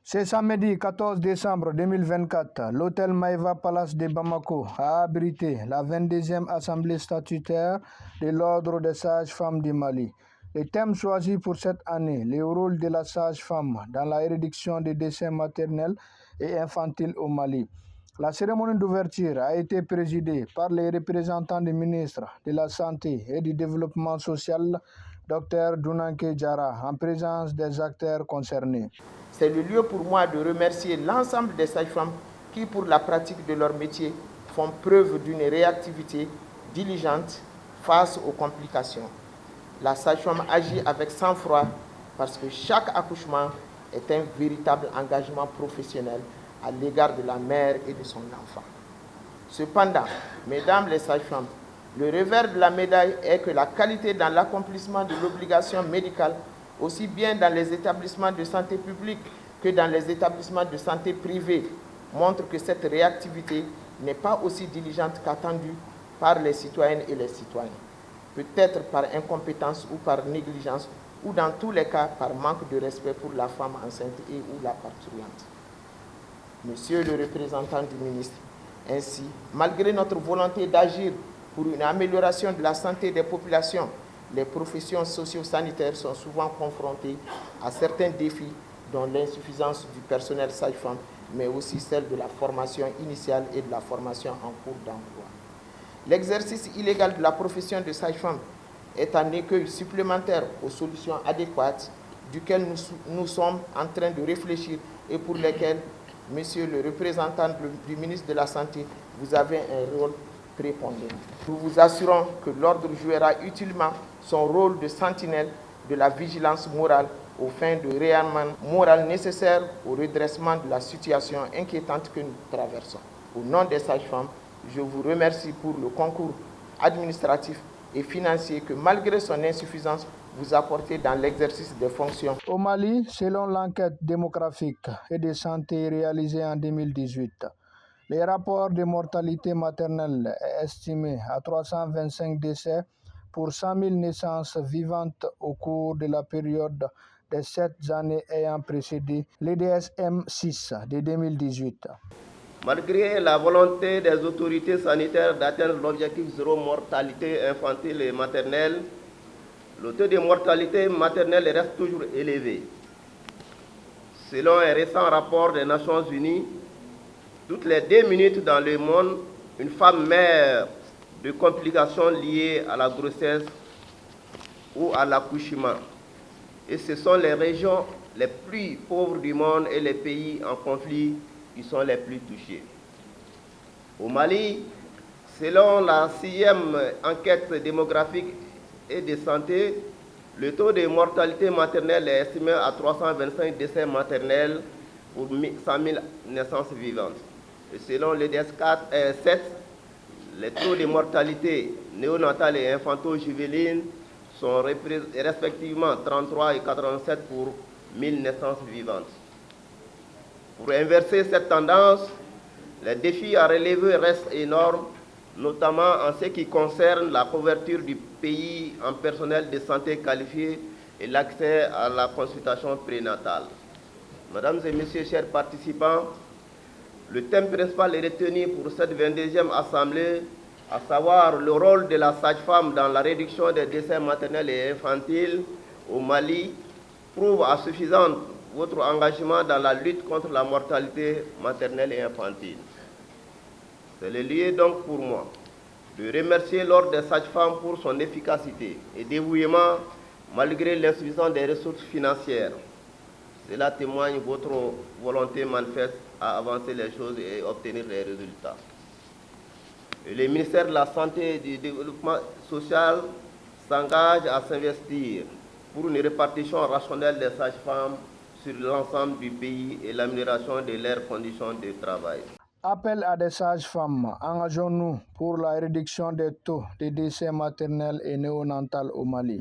Ce samedi 14 décembre 2024, l'hôtel Maïva Palace de Bamako a abrité la 22e assemblée statutaire de l'Ordre des sages-femmes du Mali. Le thème choisi pour cette année, le rôle de la sage-femme dans la réduction des décès maternels et infantiles au Mali. La cérémonie d'ouverture a été présidée par les représentants du ministre de la Santé et du Développement social, Dr Dounanké Diarra, en présence des acteurs concernés. C'est le lieu pour moi de remercier l'ensemble des sages-femmes qui, pour la pratique de leur métier, font preuve d'une réactivité diligente face aux complications. La sage-femme agit avec sang-froid parce que chaque accouchement est un véritable engagement professionnel à l'égard de la mère et de son enfant. Cependant, mesdames les sages-femmes, le revers de la médaille est que la qualité dans l'accomplissement de l'obligation médicale, aussi bien dans les établissements de santé publique que dans les établissements de santé privés, montre que cette réactivité n'est pas aussi diligente qu'attendue par les citoyennes et les citoyens. Peut-être par incompétence ou par négligence, ou dans tous les cas par manque de respect pour la femme enceinte et ou la parturiente. Monsieur le représentant du ministre, ainsi, malgré notre volonté d'agir pour une amélioration de la santé des populations, les professions socio-sanitaires sont souvent confrontées à certains défis, dont l'insuffisance du personnel sage-femme, mais aussi celle de la formation initiale et de la formation en cours d'emploi. L'exercice illégal de la profession de sage-femme est un écueil supplémentaire aux solutions adéquates duquel nous sommes en train de réfléchir et pour lesquelles, monsieur le représentant du ministre de la Santé, vous avez un rôle prépondérant. Nous vous assurons que l'ordre jouera utilement son rôle de sentinelle de la vigilance morale aux fins de réarmement moral nécessaire au redressement de la situation inquiétante que nous traversons. Au nom des sages-femmes, je vous remercie pour le concours administratif et financier que, malgré son insuffisance, vous apportez dans l'exercice des fonctions. Au Mali, selon l'enquête démographique et de santé réalisée en 2018, le rapport de mortalité maternelle est estimé à 325 décès pour 100 000 naissances vivantes au cours de la période des 7 années ayant précédé l'EDSM 6 de 2018. Malgré la volonté des autorités sanitaires d'atteindre l'objectif zéro mortalité infantile et maternelle, le taux de mortalité maternelle reste toujours élevé. Selon un récent rapport des Nations Unies, toutes les 2 minutes dans le monde, une femme meurt de complications liées à la grossesse ou à l'accouchement. Et ce sont les régions les plus pauvres du monde et les pays en conflit qui sont les plus touchés. Au Mali, selon la 6e enquête démographique et de santé, le taux de mortalité maternelle est estimé à 325 décès maternels pour 100 000 naissances vivantes. Et selon l'EDS 7, les taux de mortalité néonatale et infanto-juvénile sont respectivement 33 et 87 pour 1000 naissances vivantes. Pour inverser cette tendance, les défis à relever restent énormes, notamment en ce qui concerne la couverture du pays en personnel de santé qualifié et l'accès à la consultation prénatale. Mesdames et messieurs, chers participants, le thème principal est retenu pour cette 22e assemblée, à savoir le rôle de la sage-femme dans la réduction des décès maternels et infantiles au Mali, prouve à suffisance votre engagement dans la lutte contre la mortalité maternelle et infantile. C'est le lieu donc pour moi de remercier l'Ordre des sages-femmes pour son efficacité et dévouement malgré l'insuffisance des ressources financières. Cela témoigne votre volonté manifeste à avancer les choses et obtenir les résultats. Et le ministère de la Santé et du Développement social s'engage à s'investir pour une répartition rationnelle des sages-femmes sur l'ensemble du pays et l'amélioration de leurs conditions de travail. Appel à des sages-femmes, engageons-nous pour la réduction des taux de décès maternels et néonatales au Mali.